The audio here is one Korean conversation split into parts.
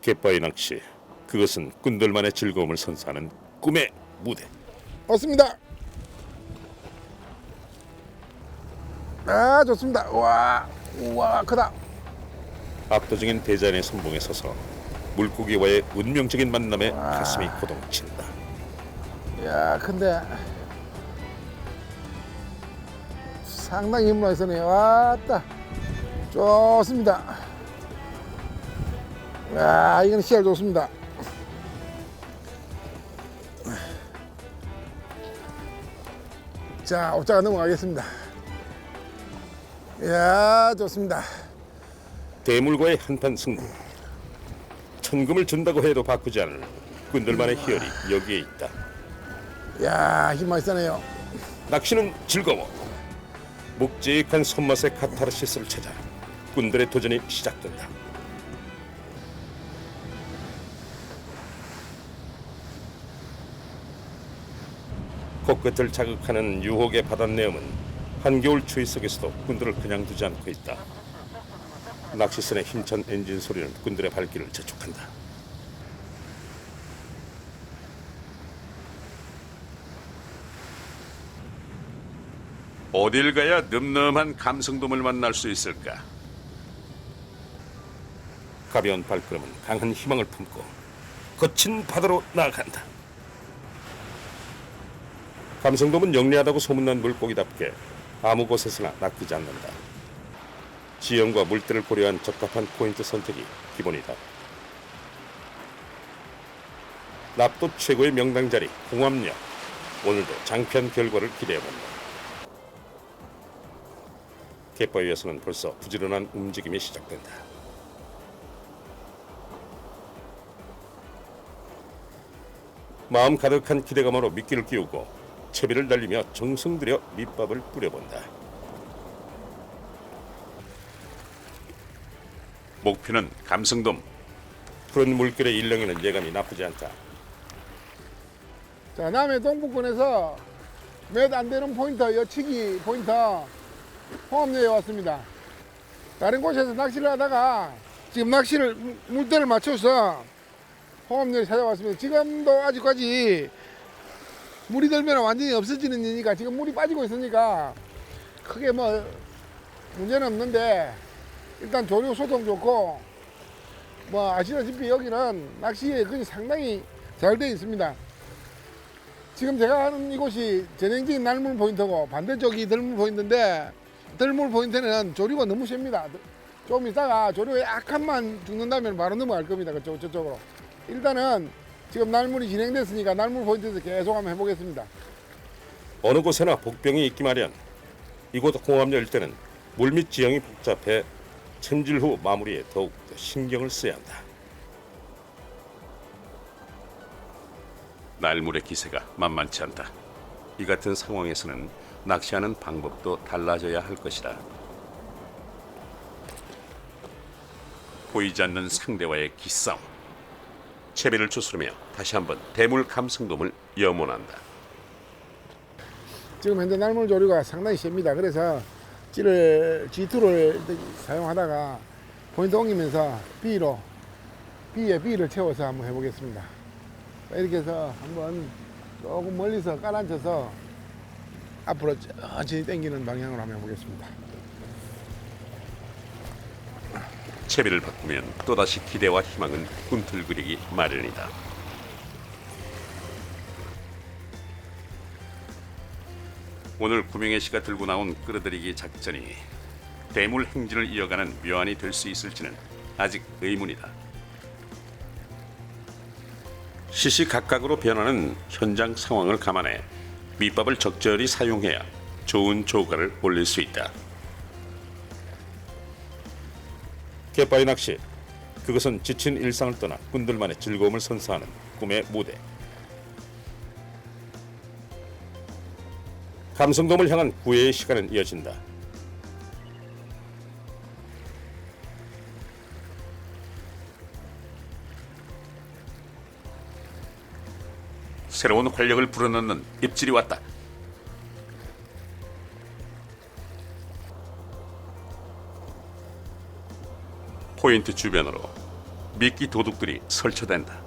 갯바위 낚시, 그것은 꾼들만의 즐거움을 선사하는 꿈의 무대. 왔습니다. 아, 좋습니다. 우와, 크다. 압도적인 대자연의 선봉에 서서 물고기와의 운명적인 만남에 가슴이 고동친다. 야, 근데 상당히 힘나게 서네요. 왔다. 좋습니다. 야, 이건 씨알 좋습니다. 자, 옵자가 넘어가겠습니다. 야, 좋습니다. 대물과의 한판 승부. 천금을 준다고 해도 바꾸지 않을 꾼들만의 희열이 여기에 있다. 야, 힘 많이 세네요. 낚시는 즐거워. 묵직한 손맛의 카타르시스를 찾아 꾼들의 도전이 시작된다. 코끝을 자극하는 유혹의 바닷내음은 한겨울 추위 속에서도 꾼들을 그냥 두지 않고 있다. 낚시선의 힘찬 엔진 소리는 꾼들의 발길을 재촉한다. 어딜 가야 늠름한 감성돔을 만날 수 있을까? 가벼운 발걸음은 강한 희망을 품고 거친 바다로 나아간다. 감성돔은 영리하다고 소문난 물고기답게 아무 곳에서나 낚이지 않는다. 지형과 물때를 고려한 적합한 포인트 선택이 기본이다. 납도 최고의 명당 자리 홍암역. 오늘도 장편 결과를 기대해본다. 갯바위에서는 벌써 부지런한 움직임이 시작된다. 마음 가득한 기대감으로 미끼를 끼우고 채비를 날리며 정성 들여 밑밥을 뿌려본다. 목표는 감성돔. 푸른 물결의 일렁이는 예감이 나쁘지 않다. 자, 남해 동부권에서 몇 안 되는 포인트, 여치기 포인트 홍암역에 왔습니다. 다른 곳에서 낚시를 하다가 지금 낚시를 물때를 맞춰서 홍암역에 찾아왔습니다. 지금도 아직까지 물이 들면 완전히 없어지는 일이니까 지금 물이 빠지고 있으니까 크게 뭐 문제는 없는데 일단 조류 소통 좋고 뭐 아시다시피 여기는 낚시에 거의 상당히 잘 되어 있습니다. 지금 제가 하는 이곳이 전형적인 날물 포인트고 반대쪽이 들물 포인트인데 들물 포인트는 조류가 너무 셉니다. 좀 있다가 조류가 약간만 죽는다면 바로 넘어갈 겁니다. 저쪽으로. 일단은 지금 날물이 진행됐으니까 날물 포인트에서 계속 한번 해보겠습니다. 어느 곳에나 복병이 있기 마련. 이곳 홍암역 일대는 물밑 지형이 복잡해 챔질 후 마무리에 더욱 신경을 써야 한다. 날물의 기세가 만만치 않다. 이 같은 상황에서는 낚시하는 방법도 달라져야 할 것이다. 보이지 않는 상대와의 기싸움. 채비를 추스르며 다시 한번 대물 감성돔을 염원한다. 지금 현재 날물 조류가 상당히 셉니다. 그래서 G2를 사용하다가 포인트 옮기면서 B에 B를 채워서 한번 해보겠습니다. 이렇게 해서 한번 조금 멀리서 깔아앉혀서 앞으로 천천히 당기는 방향으로 한번 해보겠습니다. 채비를 바꾸면 또다시 기대와 희망은 꿈틀거리기 마련이다. 오늘 구명의 씨가 들고 나온 끌어들이기 작전이 대물 행진을 이어가는 묘안이 될 수 있을지는 아직 의문이다. 시시각각으로 변하는 현장 상황을 감안해 밑밥을 적절히 사용해야 좋은 조과를 올릴 수 있다. 갯바위 낚시, 그것은 지친 일상을 떠나 꾼들만의 즐거움을 선사하는 꿈의 무대. 감성돔을 향한 구애의 시간은 이어진다. 새로운 활력을 불어넣는 입질이 왔다. 포인트 주변으로 미끼 도둑들이 설치된다.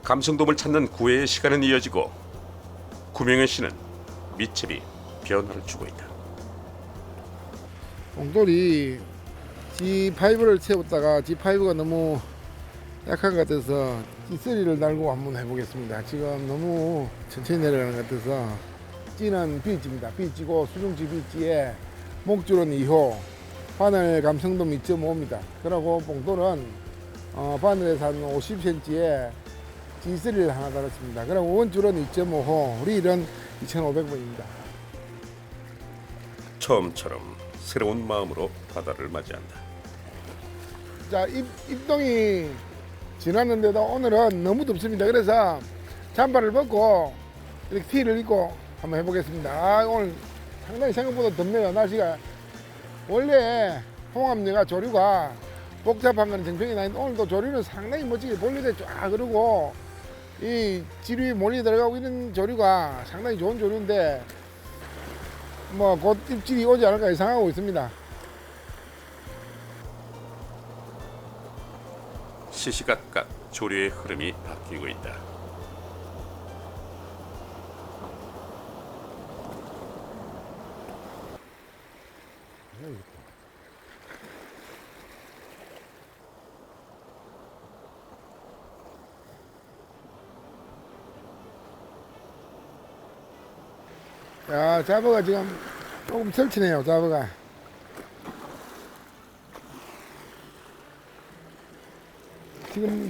감성돔을 찾는 구애의 시간은 이어지고 구명현 씨는 미첩이 변화를 주고 있다. 봉돌이 G5를 채웠다가 G5가 너무 약한 것 같아서 G3를 달고 한번 해보겠습니다. 지금 너무 천천히 내려가는 것 같아서 G는 B지입니다. B지고 수중지 B지에 목줄은 2호, 바늘 감성돔 2.5입니다. 그리고 봉돌은 바늘에서 한 50cm에 G3를 하나 달았습니다. 그리고 원줄은 2.5호, 릴은 2,500원입니다. 처음처럼 새로운 마음으로 바다를 맞이한다. 자, 입동이 지났는데도 오늘은 너무 덥습니다. 그래서 잠바를 벗고 이렇게 티를 입고 한번 해보겠습니다. 오늘 상당히 생각보다 덥네요. 날씨가. 원래 홍합내가 조류가 복잡한 건 정평이 나는데 오늘도 조류는 상당히 멋지게 볼리대 쫙 그러고 이 지류에 몰려 들어가고 있는 조류가 상당히 좋은 조류인데 뭐 곧 입질이 오지 않을까 예상하고 있습니다. 시시각각 조류의 흐름이 바뀌고 있다. 야, 잡어가 지금 조금 설치네요. 잡어가.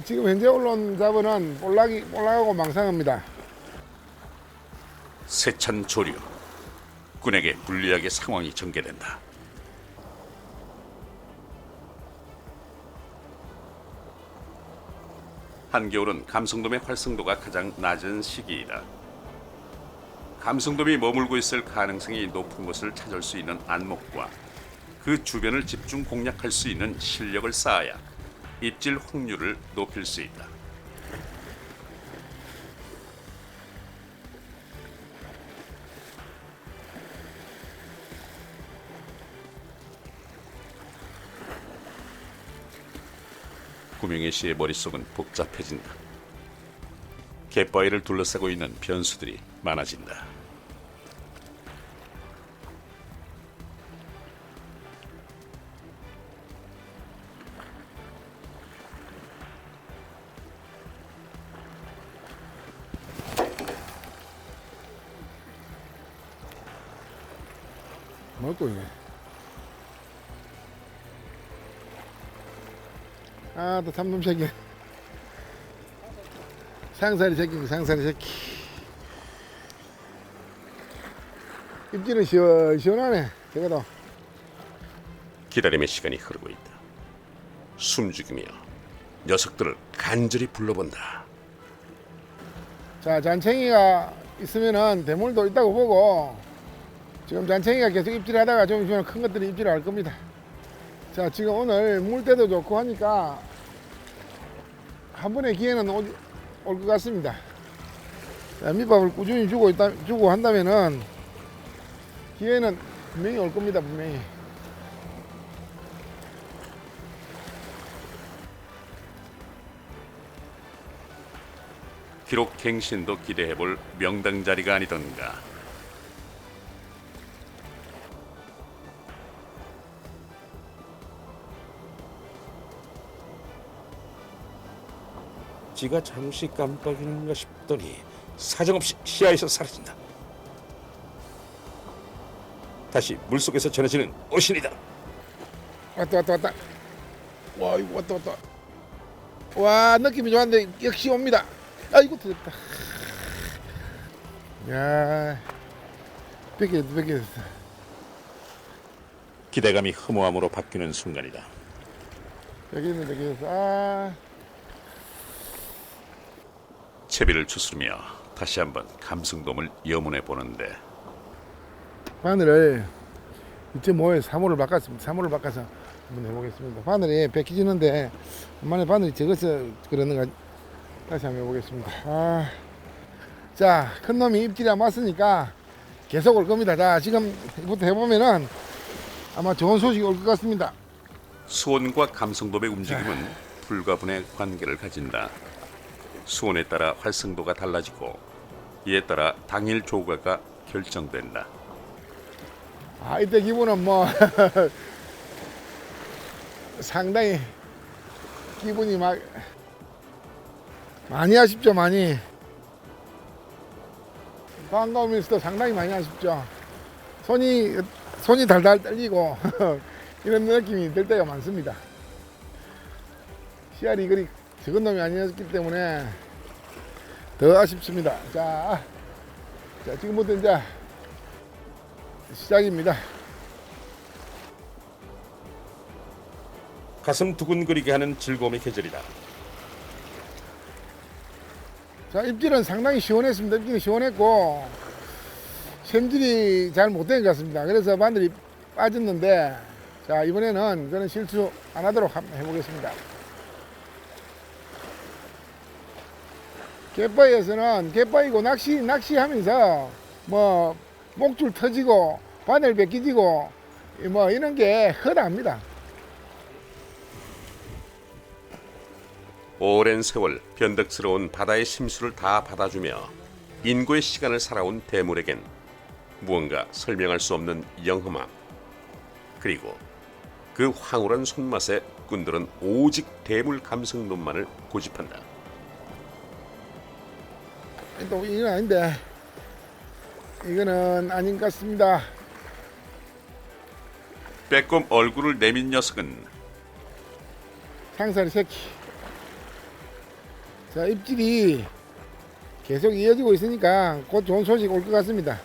지금 현재 올라온 잡어는 볼락하고 망상합니다. 세찬 조류. 꾼에게 불리하게 상황이 전개된다. 한겨울은 감성돔의 활성도가 가장 낮은 시기이다. 감성돔이 머물고 있을 가능성이 높은 곳을 찾을 수 있는 안목과 그 주변을 집중 공략할 수 있는 실력을 쌓아야 입질 확률을 높일 수 있다. 구명희 씨의 머릿속은 복잡해진다. 갯바위를 둘러싸고 있는 변수들이 많아진다. 뭐또 이게? 아, 또 삼놈 새끼. 상사리 새끼, 상사리 새끼. 입질은 시원하네. 저거도. 기다림의 시간이 흐르고 있다. 숨죽이며 녀석들을 간절히 불러본다. 자, 잔챙이가 있으면은 대물도 있다고 보고 지금 잔챙이가 계속 입질하다가 좀 있으면 큰 것들이 입질할 겁니다. 자, 지금 오늘 물때도 좋고 하니까 한 번의 기회는 올 것 같습니다. 자, 밑밥을 꾸준히 주고 한다면은 기회는 분명히 올 겁니다. 분명히. 기록 갱신도 기대해볼 명당 자리가 아니던가. 지가 잠시 깜빡이는가 싶더니 사정없이 시야에서 사라진다. 다시 물속에서 전해지는 오신이다. 왔다. 와, 이거 왔다. 와, 느낌이 좋았는데 역시 옵니다. 아이고, 터졌다. 야, 뺏겼어. 기대감이 허무함으로 바뀌는 순간이다. 뺏겼어. 아, 채비를 추스르며 다시 한번 감성돔을 염원해 보는데 바늘을 2.5에 3호를 바꿨습니다. 3호를 바꿔서 한번 해보겠습니다. 바늘이 베끼지는데 만에 바늘이 적어서 그러는가 다시 한번 해보겠습니다. 아, 자, 큰 놈이 입질이 안 왔으니까 계속 올 겁니다. 자, 지금부터 해보면은 아마 좋은 소식이 올 것 같습니다. 수온과 감성돔의 움직임은 불가분의 관계를 가진다. 수온에 따라 활성도가 달라지고 이에 따라 당일 조과가 결정된다. 아, 이때 기분은 뭐 상당히 기분이 막 많이 아쉽죠. 많이 반가우면서도 상당히 많이 아쉽죠. 손이 달달 떨리고 이런 느낌이 들 때가 많습니다. 씨알이 그리 적은 놈이 아니었기 때문에 더 아쉽습니다. 자, 지금부터 이제 시작입니다. 가슴 두근거리게 하는 즐거움의 계절이다. 자, 입질은 상당히 시원했습니다. 입질이 시원했고 샘질이 잘 못된 것 같습니다. 그래서 반들이 빠졌는데, 자, 이번에는 그런 실수 안 하도록 한번 해보겠습니다. 갯바위에서는 갯바위고 낚시하면서 뭐 목줄 터지고 바늘 벗기지고 뭐 이런 게 허다합니다. 오랜 세월 변덕스러운 바다의 심수를 다 받아주며 인고의 시간을 살아온 대물에겐 무언가 설명할 수 없는 영험함, 그리고 그 황홀한 손맛에 꾼들은 오직 대물 감성론만을 고집한다. 또 이건 아닌데, 이거는 아닌 것 같습니다. 빼꼼 얼굴을 내민 녀석은 상사리 새끼. 자, 입질이 계속 이어지고 있으니까 곧 좋은 소식 올 것 같습니다.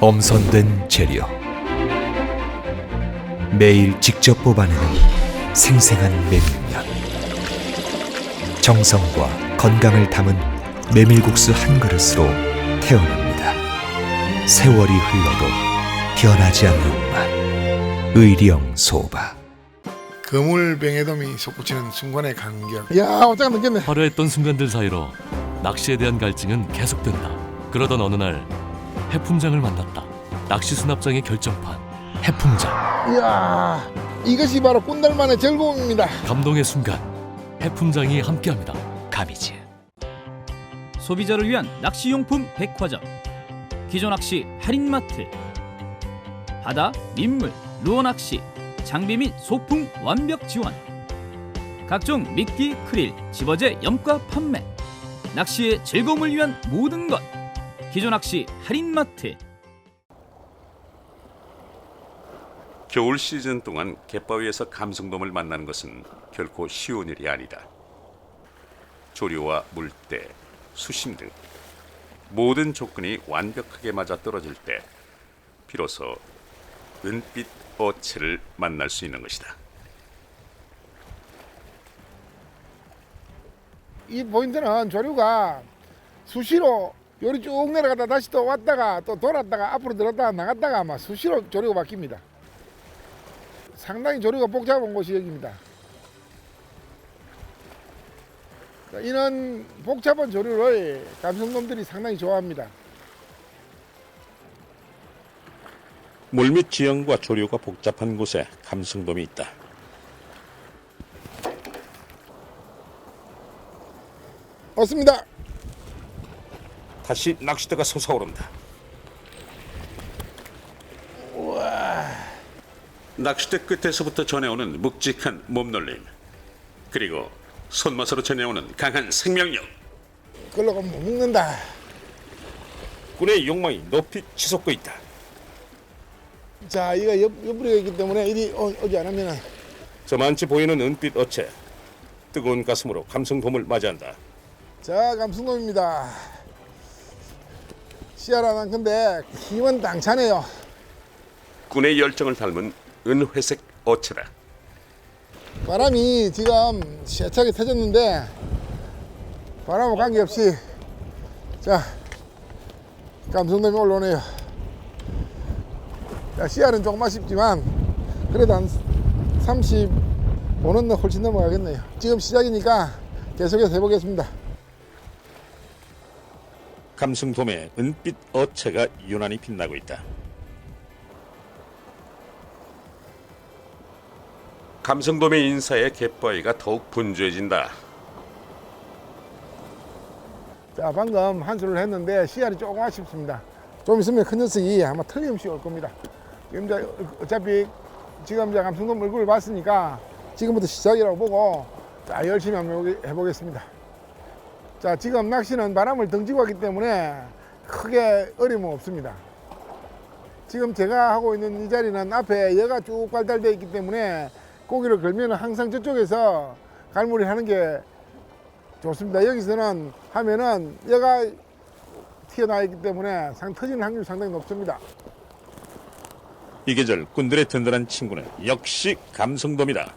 엄선된 재료, 매일 직접 뽑아내는 생생한 메밀면, 정성과 건강을 담은 메밀국수 한 그릇으로 태어납니다. 세월이 흘러도 변하지 않는 맛, 의령 소바. 거물뱅에돔이 솟구치는 순간의 간격. 야, 어쩌가 느꼈네. 화려했던 순간들 사이로 낚시에 대한 갈증은 계속된다. 그러던 어느 날 해품장을 만났다. 낚시 수납장의 결정판, 해품장. 이야, 이것이 바로 꾼들만의 즐거움입니다. 감동의 순간, 해품장이 함께합니다. 가미즈. 소비자를 위한 낚시용품 백화점 기존낚시 할인마트. 바다, 민물, 루어낚시, 장비 및 소품 완벽 지원. 각종 미끼, 크릴, 집어제, 염가 판매. 낚시의 즐거움을 위한 모든 것. 기존낚시 할인마트. 겨울 시즌 동안 갯바위에서 감성돔을 만나는 것은 결코 쉬운 일이 아니다. 조류와 물때, 수심 등 모든 조건이 완벽하게 맞아떨어질 때 비로소 은빛 어체를 만날 수 있는 것이다. 이 포인트는 조류가 수시로 요리 쭉 내려갔다 다시 또 왔다가 또 돌았다가 앞으로 들었다가 나갔다가 아마 수시로 조류가 바뀝니다. 상당히 조류가 복잡한 곳이 여기입니다. 자, 이런 복잡한 조류를 감성돔들이 상당히 좋아합니다. 물밑 지형과 조류가 복잡한 곳에 감성돔이 있다. 왔습니다. 다시 낚싯대가 솟아오른다. 낚싯대 끝에서부터 전해오는 묵직한 몸놀림, 그리고 손맛으로 전해오는 강한 생명력. 끌러가면 못 먹는다. 꾼의 욕망이 높이 치솟고 있다. 자, 이거 옆구리가 있기 때문에 이리 오지 않으면 저만치 보이는 은빛 어체, 뜨거운 가슴으로 감성돔을 맞이한다. 자, 감성돔입니다. 씨알 하나 큰데 힘은 당차네요. 꾼의 열정을 닮은 은회색 어체다. 바람이 지금 세차게 터졌는데 바람과 관계없이 자, 감성돔이 올라오네요. 자, 씨알은 조금 아쉽지만 그래도 한 35는 훨씬 넘어가겠네요. 지금 시작이니까 계속해서 해보겠습니다. 감성돔의 은빛 어체가 유난히 빛나고 있다. 감성돔의 인사에 갯바위가 더욱 분주해진다. 자, 방금 한수를 했는데 씨알이 조금 아쉽습니다. 좀 있으면 큰 녀석이 아마 틀림없이 올 겁니다. 지금 이제 어차피 지금 이제 감성돔 얼굴을 봤으니까 지금부터 시작이라고 보고 자, 열심히 한번 해보겠습니다. 자, 지금 낚시는 바람을 등지고 하기 때문에 크게 어려움은 없습니다. 지금 제가 하고 있는 이 자리는 앞에 여가 쭉 발달되어 있기 때문에 고기를 걸면 항상 저쪽에서 갈무리 하는 게 좋습니다. 여기서는 하면은 여가 튀어나와 있기 때문에 터지는 확률이 상당히 높습니다. 이 계절 꾼들의 든든한 친구는 역시 감성돔이다.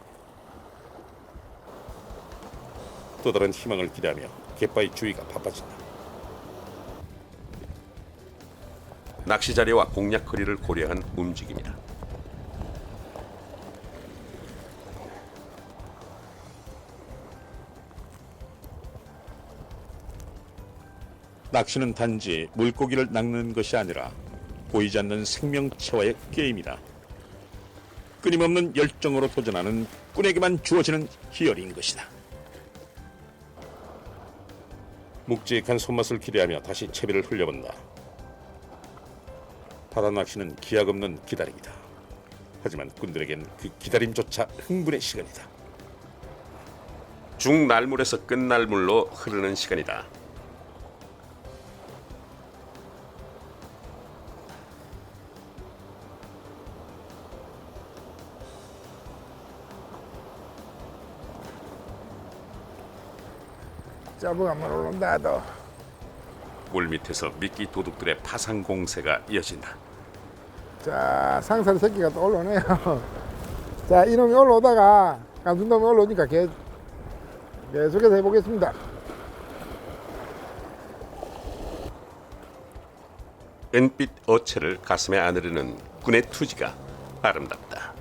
또 다른 희망을 기대하며 갯바위 주위가 바빠진다. 낚시 자리와 공략 거리를 고려한 움직임이다. 낚시는 단지 물고기를 낚는 것이 아니라 보이지 않는 생명체와의 게임이다. 끊임없는 열정으로 도전하는 꾼에게만 주어지는 희열인 것이다. 묵직한 손맛을 기대하며 다시 채비를 흘려본다. 바다 낚시는 기약 없는 기다림이다. 하지만 꾼들에겐 그 기다림조차 흥분의 시간이다. 중날물에서 끝날물로 흐르는 시간이다. 짜부가 한번 올라온다 또. 물밑에서 미끼 도둑들의 파상 공세가 이어진다. 자, 상사리 새끼가 또 올라오네요. 자, 이놈이 올라오다가 감성돔이 올라오니까 계속해서 해보겠습니다. 은빛 어체를 가슴에 안으려는 꾼의 투지가 아름답다.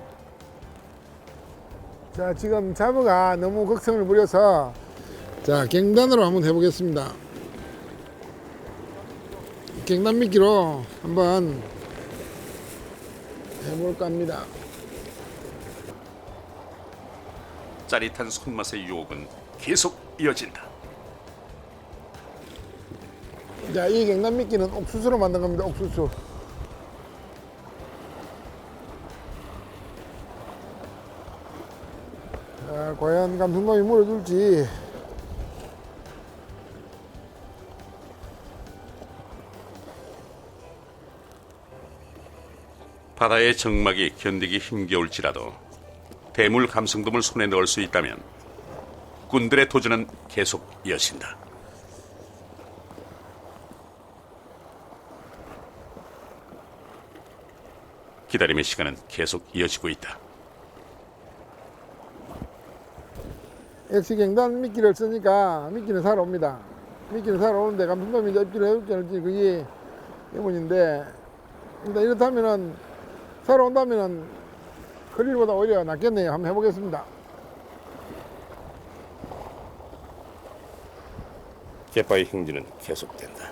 자, 지금 자부가 너무 극성을 부려서 자, 갱단으로 한번 해보겠습니다. 갱단 미끼로 한번 해볼까 합니다. 짜릿한 손맛의 유혹은 계속 이어진다. 자, 이 갱단 미끼는 옥수수로 만든 겁니다. 옥수수. 자, 과연 감성돔이 물어줄지. 바다의 정막이 견디기 힘겨울지라도 대물 감성돔을 손에 넣을 수 있다면 꾼들의 도전은 계속 이어진다. 기다림의 시간은 계속 이어지고 있다. 역시 갱단 미끼를 쓰니까 미끼는 살아옵니다. 미끼는 살아오는데 감성돔이 이제 입질을 해줄지 안 해줄지 그게 의문인데 일단 이렇다면은 살아온다면은 클릴보다 오히려 낫겠네요. 한번 해보겠습니다. 갯바위 행진은 계속된다.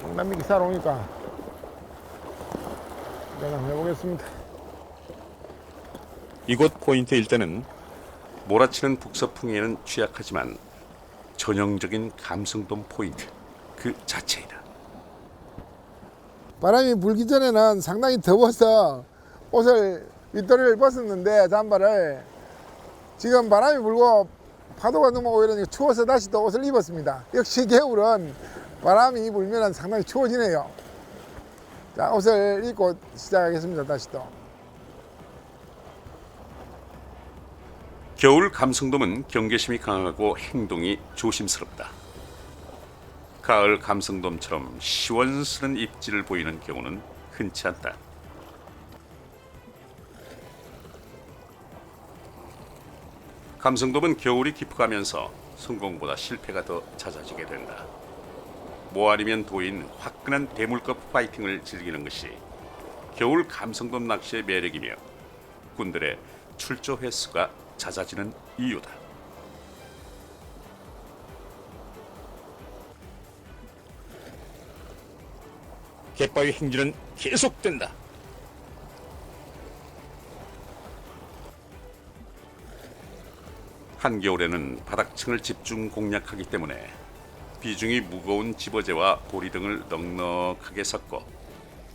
갱단 미끼 살아오니까 일단 한번 해보겠습니다. 이곳 포인트일 때는 몰아치는 북서풍에는 취약하지만 전형적인 감성돔 포인트 그 자체이다. 바람이 불기 전에는 상당히 더워서 옷을 윗도리를 벗었는데 잠바를 지금 바람이 불고 파도가 넘어오고 이러니까 추워서 다시 또 옷을 입었습니다. 역시 겨울은 바람이 불면 상당히 추워지네요. 자, 옷을 입고 시작하겠습니다. 다시 또. 겨울 감성돔은 경계심이 강하고 행동이 조심스럽다. 가을 감성돔처럼 시원스런 입질을 보이는 경우는 흔치 않다. 감성돔은 겨울이 깊어가면서 성공보다 실패가 더 잦아지게 된다. 모아리면 도인 화끈한 대물급 파이팅을 즐기는 것이 겨울 감성돔 낚시의 매력이며 꾼들의 출조 횟수가 잦아지는 이유다. 갯바위 행진은 계속된다. 한겨울에는 바닥층을 집중 공략하기 때문에 비중이 무거운 집어제와 보리 등을 넉넉하게 섞어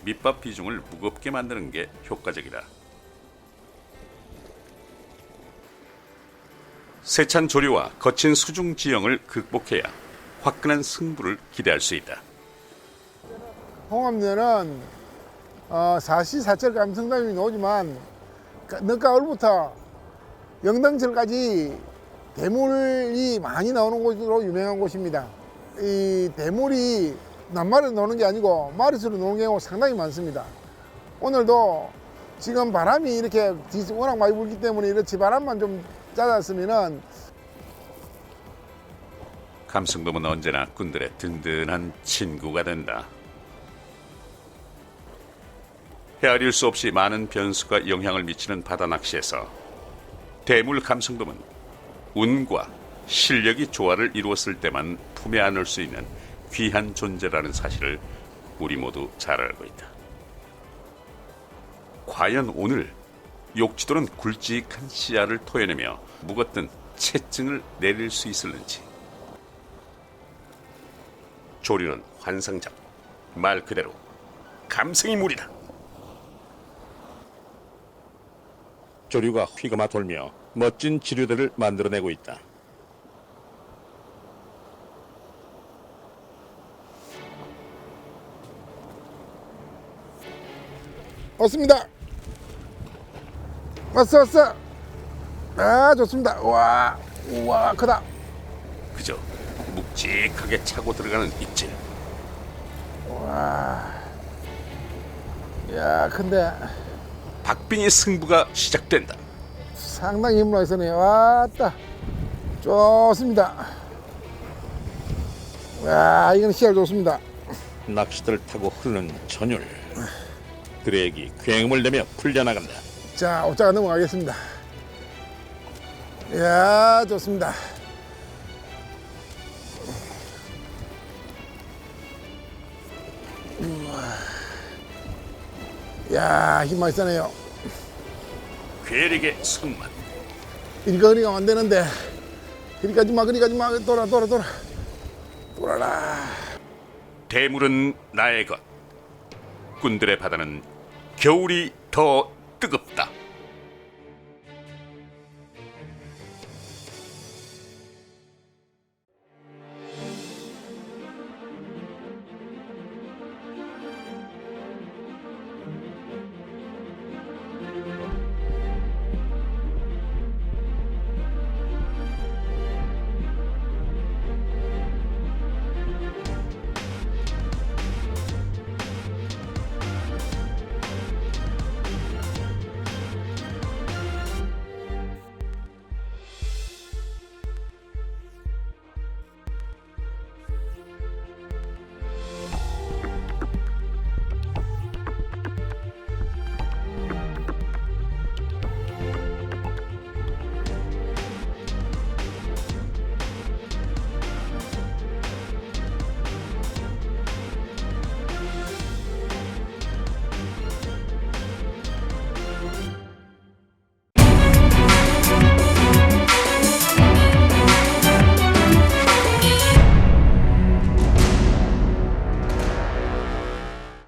밑밥 비중을 무겁게 만드는 게 효과적이다. 세찬 조류와 거친 수중 지형을 극복해야 화끈한 승부를 기대할 수 있다. 홍합류는 사시사철 감성돔이 나오지만 늦가을부터 영당철까지 대물이 많이 나오는 곳으로 유명한 곳입니다. 이 대물이 낱말에 노는 게 아니고 마리수로 노는 경우가 상당히 많습니다. 오늘도 지금 바람이 이렇게 워낙 많이 불기 때문에 이렇지 바람만 좀 잦았으면은 감성돔은 언제나 꾼들의 든든한 친구가 된다. 헤아릴 수 없이 많은 변수가 영향을 미치는 바다 낚시에서 대물 감성돔은 운과 실력이 조화를 이루었을 때만 품에 안을 수 있는 귀한 존재라는 사실을 우리 모두 잘 알고 있다. 과연 오늘 욕지도는 굵직한 씨알을 토해내며 묵었던 채증을 내릴 수 있을는지. 조류는 환상적, 말 그대로 감성이 물이다. 조류가 휘감아 돌며 멋진 지류들을 만들어내고 있다. 왔습니다. 왔어. 아, 좋습니다. 우와, 크다. 그저 묵직하게 차고 들어가는 입질. 야, 근데 박빙의 승부가 시작된다. 상당히 힘을 쓰네요. 왔다. 좋습니다. 와, 이건 씨알 좋습니다. 낚시대를 타고 흐르는 전율. 드랙이 굉음을 내며 풀려나간다. 자, 옷자가 넘어가겠습니다. 이야, 좋습니다. 이야, 힘 많이 쓰네요. 괴력의 승만. 이리가 안 되는데. 그리 가지 마. 돌아라. 대물은 나의 것. 꾼들의 바다는 겨울이 더 뜨겁다.